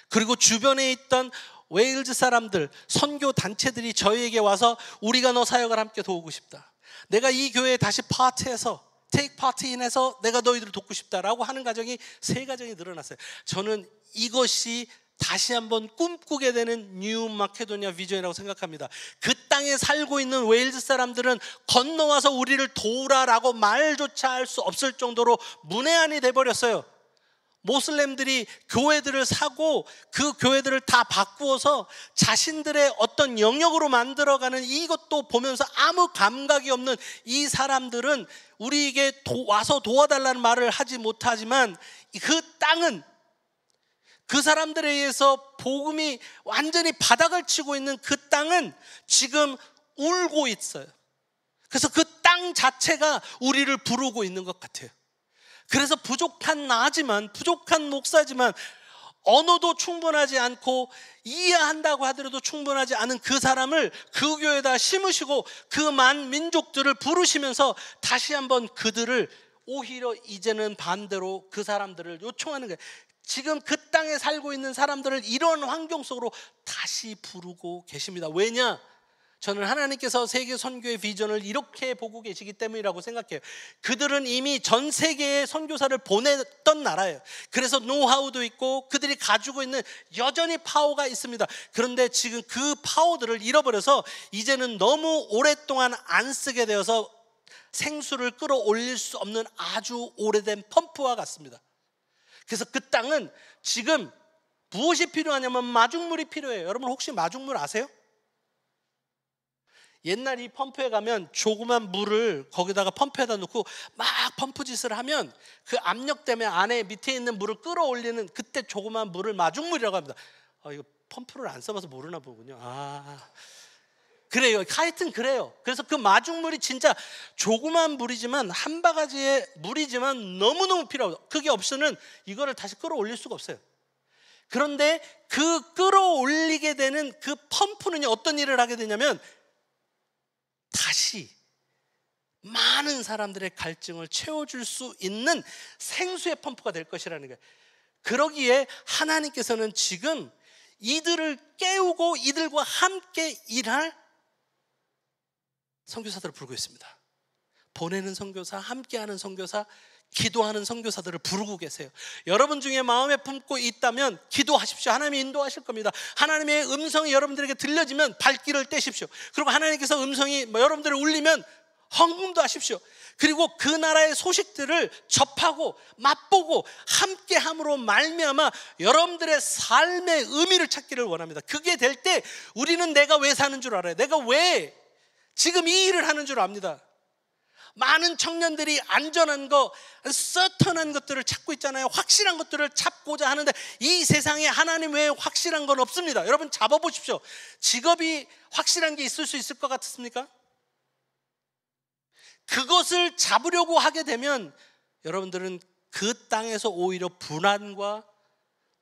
S1: 그리고 주변에 있던 웨일즈 사람들, 선교 단체들이 저희에게 와서 우리가 너 사역을 함께 도우고 싶다. 내가 이 교회에 다시 파트해서 테이크 파트인해서 내가 너희들을 돕고 싶다라고 하는 가정이 3가정이 늘어났어요. 저는 이것이 다시 한번 꿈꾸게 되는 뉴 마케도니아 비전이라고 생각합니다. 그 땅에 살고 있는 웨일즈 사람들은 건너와서 우리를 도우라라고 말조차 할 수 없을 정도로 문외한이 돼버렸어요. 모슬렘들이 교회들을 사고 그 교회들을 다 바꾸어서 자신들의 어떤 영역으로 만들어가는 이것도 보면서 아무 감각이 없는 이 사람들은 우리에게 와서 도와달라는 말을 하지 못하지만 그 땅은 그 사람들에 의해서 복음이 완전히 바닥을 치고 있는 그 땅은 지금 울고 있어요. 그래서 그 땅 자체가 우리를 부르고 있는 것 같아요. 그래서 부족한 나지만, 부족한 목사지만, 언어도 충분하지 않고 이해한다고 하더라도 충분하지 않은 그 사람을 그 교회에다 심으시고 그 만 민족들을 부르시면서 다시 한번 그들을 오히려 이제는 반대로 그 사람들을 요청하는 거예요. 지금 그 땅에 살고 있는 사람들을 이런 환경 속으로 다시 부르고 계십니다. 왜냐? 저는 하나님께서 세계 선교의 비전을 이렇게 보고 계시기 때문이라고 생각해요. 그들은 이미 전 세계에 선교사를 보냈던 나라예요. 그래서 노하우도 있고 그들이 가지고 있는 여전히 파워가 있습니다. 그런데 지금 그 파워들을 잃어버려서 이제는 너무 오랫동안 안 쓰게 되어서 생수를 끌어올릴 수 없는 아주 오래된 펌프와 같습니다. 그래서 그 땅은 지금 무엇이 필요하냐면 마중물이 필요해요. 여러분 혹시 마중물 아세요? 옛날 이 펌프에 가면 조그만 물을 거기다가 펌프에다 놓고 막 펌프 짓을 하면 그 압력 때문에 안에 밑에 있는 물을 끌어올리는 그때 조그만 물을 마중물이라고 합니다. 이거 펌프를 안 써봐서 모르나 보군요. 그래요. 하여튼 그래요. 그래서 그 마중물이 진짜 조그만 물이지만 한 바가지의 물이지만 너무너무 필요하고 그게 없으면 이거를 다시 끌어올릴 수가 없어요. 그런데 그 끌어올리게 되는 그 펌프는요 어떤 일을 하게 되냐면 다시 많은 사람들의 갈증을 채워줄 수 있는 생수의 펌프가 될 것이라는 거예요. 그러기에 하나님께서는 지금 이들을 깨우고 이들과 함께 일할 선교사들을 부르고 있습니다. 보내는 선교사, 함께하는 선교사, 기도하는 선교사들을 부르고 계세요. 여러분 중에 마음에 품고 있다면 기도하십시오. 하나님이 인도하실 겁니다. 하나님의 음성이 여러분들에게 들려지면 발길을 떼십시오. 그리고 하나님께서 음성이 여러분들을 울리면 헌금도 하십시오. 그리고 그 나라의 소식들을 접하고 맛보고 함께함으로 말미암아 여러분들의 삶의 의미를 찾기를 원합니다. 그게 될 때 우리는 내가 왜 사는 줄 알아요. 내가 왜 지금 이 일을 하는 줄 압니다. 많은 청년들이 안전한 거, 서턴한 것들을 찾고 있잖아요. 확실한 것들을 찾고자 하는데 이 세상에 하나님 외에 확실한 건 없습니다. 여러분 잡아보십시오. 직업이 확실한 게 있을 수 있을 것 같습니까? 그것을 잡으려고 하게 되면 여러분들은 그 땅에서 오히려 불안과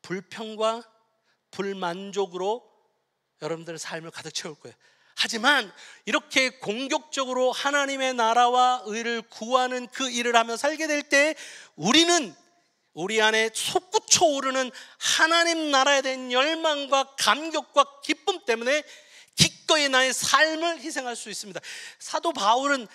S1: 불평과 불만족으로 여러분들의 삶을 가득 채울 거예요. 하지만 이렇게 공격적으로 하나님의 나라와 의를 구하는 그 일을 하며 살게 될 때 우리는 우리 안에 솟구쳐 오르는 하나님 나라에 대한 열망과 감격과 기쁨 때문에 기꺼이 나의 삶을 희생할 수 있습니다. 사도 바울은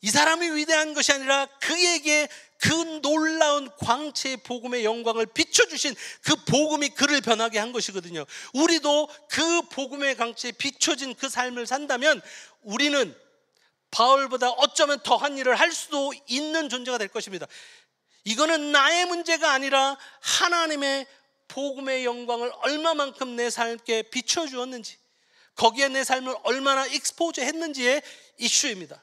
S1: 이 사람이 위대한 것이 아니라 그에게 그 놀라운 광채의 복음의 영광을 비춰주신 그 복음이 그를 변하게 한 것이거든요. 우리도 그 복음의 광채에 비춰진 그 삶을 산다면 우리는 바울보다 어쩌면 더한 일을 할 수도 있는 존재가 될 것입니다. 이거는 나의 문제가 아니라 하나님의 복음의 영광을 얼마만큼 내 삶에 비춰주었는지, 거기에 내 삶을 얼마나 익스포즈 했는지의 이슈입니다.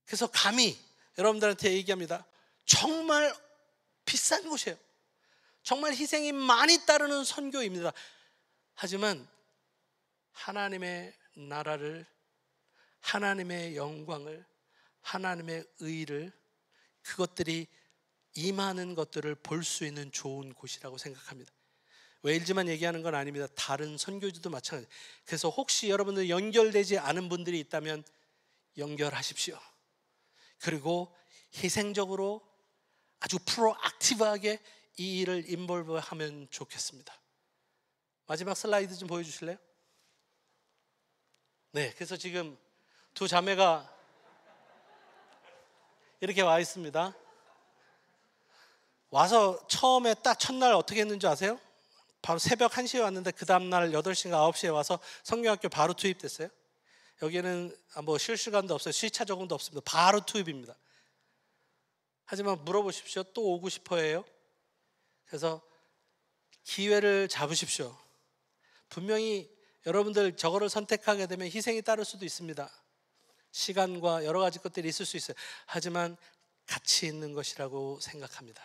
S1: 그래서 감히 여러분들한테 얘기합니다. 정말 비싼 곳이에요. 정말 희생이 많이 따르는 선교입니다. 하지만 하나님의 나라를, 하나님의 영광을, 하나님의 의를, 그것들이 임하는 것들을 볼 수 있는 좋은 곳이라고 생각합니다. 웨일즈만 얘기하는 건 아닙니다. 다른 선교지도 마찬가지. 그래서 혹시 여러분들 연결되지 않은 분들이 있다면 연결하십시오. 그리고 희생적으로 아주 프로악티브하게 이 일을 인볼브하면 좋겠습니다. 마지막 슬라이드 좀 보여주실래요? 네, 그래서 지금 두 자매가 이렇게 와 있습니다. 와서 처음에 딱 첫날 어떻게 했는지 아세요? 바로 새벽 1시에 왔는데 그 다음날 8시인가 9시에 와서 성경학교 바로 투입됐어요. 여기는 뭐 쉴 시간도 없어요. 시차 적응도 없습니다. 바로 투입입니다. 하지만 물어보십시오. 또 오고 싶어 해요? 그래서 기회를 잡으십시오. 분명히 여러분들 저거를 선택하게 되면 희생이 따를 수도 있습니다. 시간과 여러 가지 것들이 있을 수 있어요. 하지만 가치 있는 것이라고 생각합니다.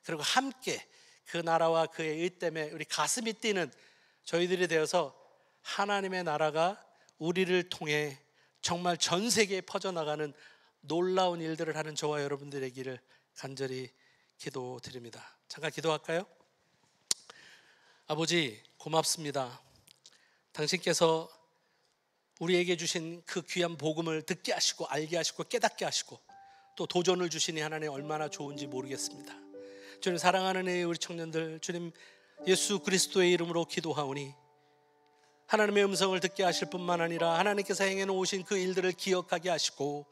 S1: 그리고 함께 그 나라와 그의 의 때문에 우리 가슴이 뛰는 저희들이 되어서 하나님의 나라가 우리를 통해 정말 전 세계에 퍼져나가는 놀라운 일들을 하는 저와 여러분들의 길을 간절히 기도드립니다. 잠깐 기도할까요? 아버지, 고맙습니다. 당신께서 우리에게 주신 그 귀한 복음을 듣게 하시고 알게 하시고 깨닫게 하시고 또 도전을 주시니 하나님 얼마나 좋은지 모르겠습니다. 주님, 사랑하는 우리 청년들, 주님 예수 그리스도의 이름으로 기도하오니 하나님의 음성을 듣게 하실 뿐만 아니라 하나님께서 행해 놓으신 그 일들을 기억하게 하시고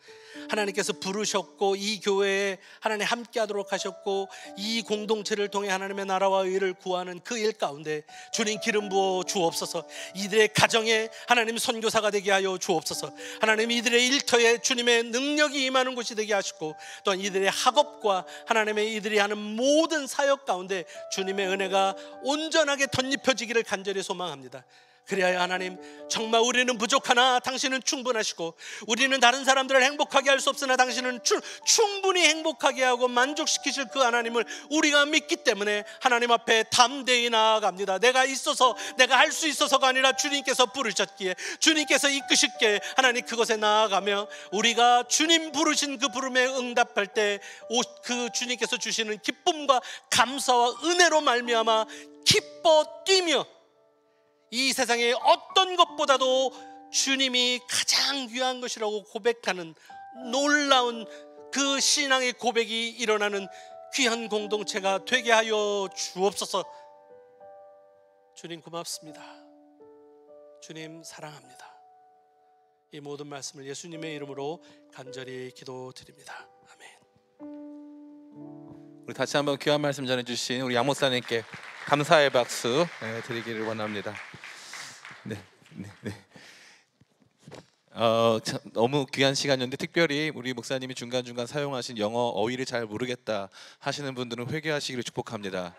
S1: 하나님께서 부르셨고 이 교회에 하나님 함께 하도록 하셨고 이 공동체를 통해 하나님의 나라와 의를 구하는 그 일 가운데 주님 기름 부어 주옵소서. 이들의 가정에 하나님 선교사가 되게 하여 주옵소서. 하나님 이들의 일터에 주님의 능력이 임하는 곳이 되게 하시고 또한 이들의 학업과 하나님의 이들이 하는 모든 사역 가운데 주님의 은혜가 온전하게 덧입혀지기를 간절히 소망합니다. 그래야 하나님 정말 우리는 부족하나 당신은 충분하시고 우리는 다른 사람들을 행복하게 할 수 없으나 당신은 충분히 행복하게 하고 만족시키실 그 하나님을 우리가 믿기 때문에 하나님 앞에 담대히 나아갑니다. 내가 있어서 내가 할 수 있어서가 아니라 주님께서 부르셨기에 주님께서 이끄실게 하나님 그것에 나아가며 우리가 주님 부르신 그 부름에 응답할 때 그 주님께서 주시는 기쁨과 감사와 은혜로 말미암아 기뻐 뛰며 이 세상의 어떤 것보다도 주님이 가장 귀한 것이라고 고백하는 놀라운 그 신앙의 고백이 일어나는 귀한 공동체가 되게 하여 주옵소서. 주님 고맙습니다. 주님 사랑합니다. 이 모든 말씀을 예수님의 이름으로 간절히 기도드립니다. 아멘.
S2: 우리 다시 한번 귀한 말씀 전해주신 우리 양 목사님께 감사의 박수 드리기를 원합니다. 너무 귀한 시간이었는데 특별히 우리 목사님이 중간중간 사용하신 영어 어휘를 잘 모르겠다 하시는 분들은 회개하시기를 축복합니다.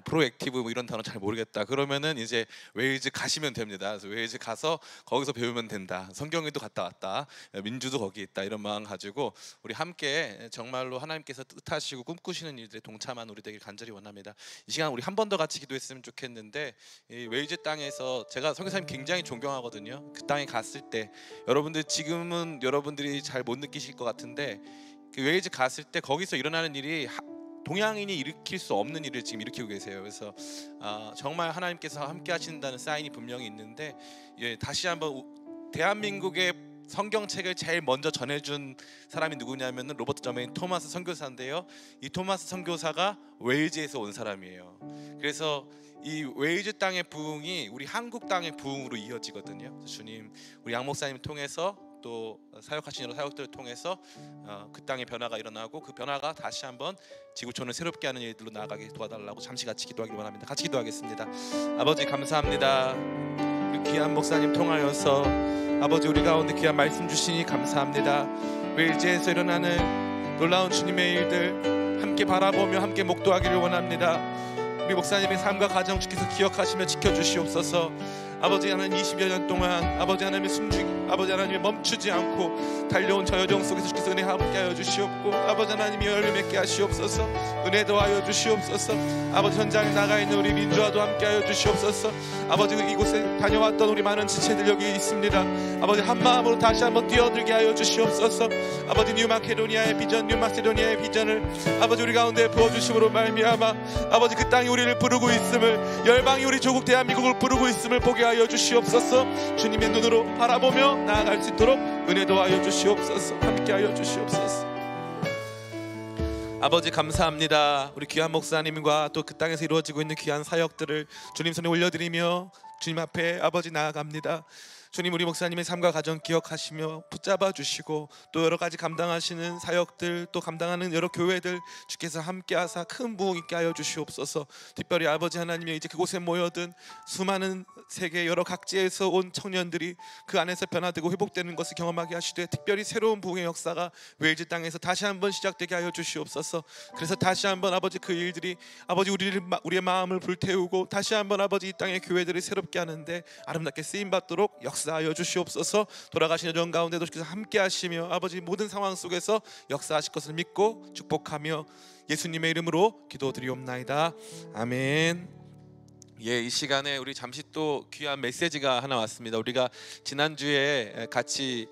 S2: 프로액티브 이런 단어 잘 모르겠다 그러면은 이제 웨일즈 가시면 됩니다. 그래서 웨일즈 가서 거기서 배우면 된다. 성경에도 갔다 왔다. 민주도 거기 있다. 이런 마음 가지고 우리 함께 정말로 하나님께서 뜻하시고 꿈꾸시는 일들에 동참한 우리 되길 간절히 원합니다. 이 시간 우리 한 번 더 같이 기도했으면 좋겠는데 이 웨일즈 땅에서 제가 선교사님 굉장히 존경하거든요. 그 땅에 갔을 때 여러분들 지금은 여러분들이 잘 못 느끼실 것 같은데 그 웨일즈 갔을 때 거기서 일어나는 일이 동양인이 일으킬 수 없는 일을 지금 일으키고 계세요. 그래서 정말 하나님께서 함께 하신다는 사인이 분명히 있는데 다시 한번 대한민국의 성경책을 제일 먼저 전해준 사람이 누구냐면 로버트 저메인 토마스 선교사인데요. 이 토마스 선교사가 웨일즈에서 온 사람이에요. 그래서 이 웨일즈 땅의 부흥이 우리 한국 땅의 부흥으로 이어지거든요. 그래서 주님 우리 양 목사님을 통해서 또 사역하신 여러 사역들을 통해서 그 땅의 변화가 일어나고 그 변화가 다시 한번 지구촌을 새롭게 하는 일들로 나아가게 도와달라고 잠시 같이 기도하기를 원합니다. 같이 기도하겠습니다. 아버지 감사합니다. 우리 귀한 목사님 통하여서 아버지 우리 가운데 귀한 말씀 주시니 감사합니다. 웨일즈에서 일어나는 놀라운 주님의 일들 함께 바라보며 함께 목도하기를 원합니다. 우리 목사님의 삶과 가정 주께서 기억하시며 지켜주시옵소서. 아버지 하나님 20여 년 동안 아버지 하나님의 숨죽이 아버지 하나님의 멈추지 않고 달려온 저 여정 속에서 주께서 은혜 함께하여 주시옵고 아버지 하나님이 열매 맺게 하시옵소서. 은혜 더하여 주시옵소서. 아버지 현장에 나가 있는 우리 민주와도 함께하여 주시옵소서. 아버지 이곳에 다녀왔던 우리 많은 지체들 여기 있습니다. 아버지 한 마음으로 다시 한번 뛰어들게 하여 주시옵소서. 아버지 뉴마케도니아의 비전 뉴마세도니아의 비전을 아버지 우리 가운데 부어주심으로 말미암아 아버지 그 땅이 우리를 부르고 있음을 열방이 우리 조국 대한민국을 부르고 있음을 보게 하여 주시옵소서. 주님의 눈으로 바라보며 나아갈 수 있도록 은혜 도와여 주시옵소서. 함께하여 주시옵소서. 아버지 감사합니다. 우리 귀한 목사님과 또 그 땅에서 이루어지고 있는 귀한 사역들을 주님 손에 올려드리며 주님 앞에 아버지 나아갑니다. 주님, 우리 목사님의 삶과 가정 기억하시며 붙잡아 주시고 또 여러 가지 감당하시는 사역들, 또 감당하는 여러 교회들 주께서 함께하사 큰 부흥 있게 하여 주시옵소서. 특별히 아버지 하나님의 이제 그곳에 모여든 수많은 세계 여러 각지에서 온 청년들이 그 안에서 변화되고 회복되는 것을 경험하게 하시되, 특별히 새로운 부흥의 역사가 웨일즈 땅에서 다시 한번 시작되게 하여 주시옵소서. 그래서 다시 한번 아버지 그 일들이 아버지 우리의 마음을 불태우고 다시 한번 아버지 이 땅의 교회들을 새롭게 하는데 아름답게 쓰임 받도록 역사하여 주시옵소서. 돌아가신 여정 가운데도 주께서 함께 하시며 아버지 모든 상황 속에서 역사하실 것을 믿고 축복하며 예수님의 이름으로 기도드리옵나이다. 아멘. 예, 이 시간에 우리 잠시 또 귀한 메시지가 하나 왔습니다. 우리가 지난주에 같이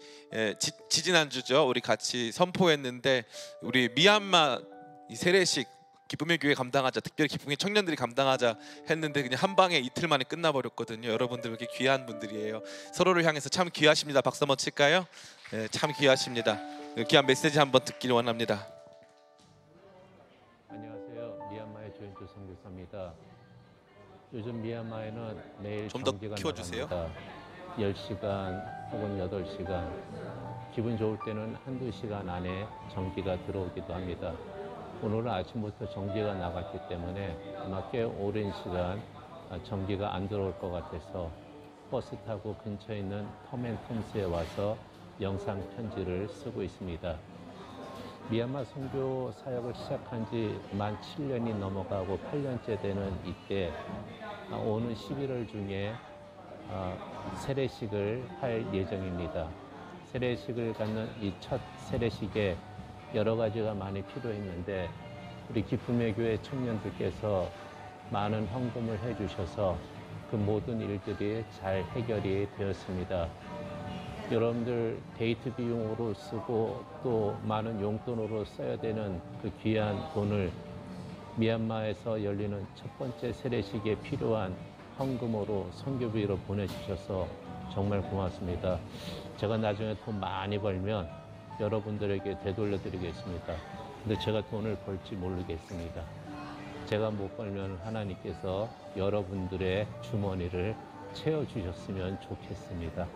S2: 지지난주죠. 우리 같이 선포했는데 우리 미얀마 이 세례식 기쁨의 교회 감당하자, 특별히 기쁨의 청년들이 감당하자 했는데 그냥 한 방에 이틀 만에 끝나버렸거든요. 여러분들 이렇게 귀한 분들이에요. 서로를 향해서 참 귀하십니다. 박수 한번 칠까요? 네, 참 귀하십니다. 귀한 메시지 한번 듣기를 원합니다.
S3: 안녕하세요. 미얀마의 조인주 선교사입니다. 요즘 미얀마에는 매일
S2: 좀 더
S3: 정지가
S2: 키워주세요.
S3: 나갑니다. 10시간 혹은 8시간, 기분 좋을 때는 한두 시간 안에 정지가 들어오기도 합니다. 오늘은 아침부터 정지가 나갔기 때문에 아마 꽤 오랜 시간 정지가 안 들어올 것 같아서 버스 타고 근처에 있는 터멘텀스에 와서 영상 편지를 쓰고 있습니다. 미얀마 선교 사역을 시작한 지 만 7년이 넘어가고 8년째 되는 이때 오는 11월 중에 세례식을 할 예정입니다. 세례식을 갖는 이 첫 세례식에 여러 가지가 많이 필요했는데 우리 기쁨의 교회 청년들께서 많은 헌금을 해주셔서 그 모든 일들이 잘 해결이 되었습니다. 여러분들 데이트 비용으로 쓰고 또 많은 용돈으로 써야 되는 그 귀한 돈을 미얀마에서 열리는 첫 번째 세례식에 필요한 헌금으로 선교비로 보내주셔서 정말 고맙습니다. 제가 나중에 돈 많이 벌면 여러분들에게 되돌려 드리겠습니다. 근데 제가 돈을 벌지 모르겠습니다. 제가 못 벌면 하나님께서 여러분들의 주머니를 채워주셨으면 좋겠습니다.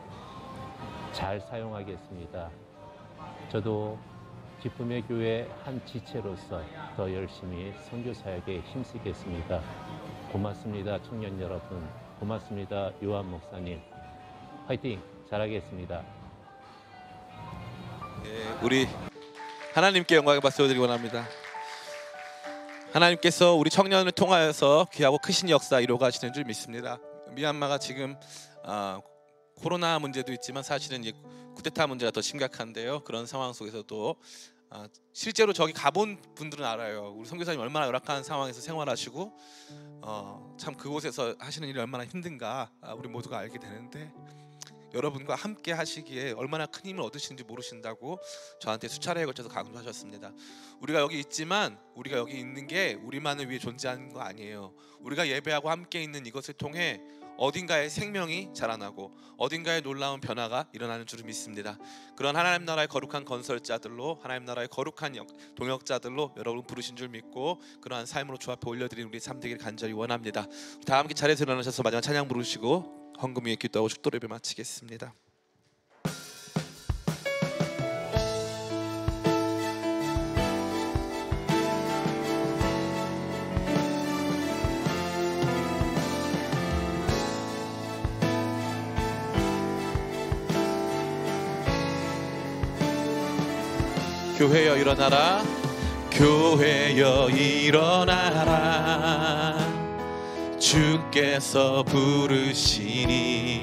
S3: 잘 사용하겠습니다. 저도 기쁨의 교회 한 지체로서 더 열심히 선교 사역에 힘쓰겠습니다. 고맙습니다. 청년 여러분. 고맙습니다. 요한 목사님. 화이팅! 잘하겠습니다.
S2: 예, 우리 하나님께 영광의 박수 드리기 원합니다. 하나님께서 우리 청년을 통하여서 귀하고 크신 역사 이루어 가시는 줄 믿습니다. 미얀마가 지금 코로나 문제도 있지만 사실은 이제 쿠데타 문제가 더 심각한데요. 그런 상황 속에서도 실제로 저기 가본 분들은 알아요. 우리 선교사님 얼마나 열악한 상황에서 생활하시고 참 그곳에서 하시는 일이 얼마나 힘든가 우리 모두가 알게 되는데, 여러분과 함께 하시기에 얼마나 큰 힘을 얻으시는지 모르신다고 저한테 수차례에 걸쳐서 강조하셨습니다. 우리가 여기 있지만 우리가 여기 있는 게 우리만을 위해 존재하는 거 아니에요. 우리가 예배하고 함께 있는 이것을 통해 어딘가에 생명이 자라나고 어딘가에 놀라운 변화가 일어나는 줄을 믿습니다. 그런 하나님 나라의 거룩한 건설자들로, 하나님 나라의 거룩한 동역자들로 여러분 부르신 줄 믿고 그러한 삶으로 주 앞에 올려드리는 우리 삶 되기를 간절히 원합니다. 다 함께 자리에서 일어나셔서 마지막 찬양 부르시고 헌금 위에 기도하고 축도 예배 마치겠습니다. 교회여 일어나라, 교회여 일어나라, 주께서 부르시니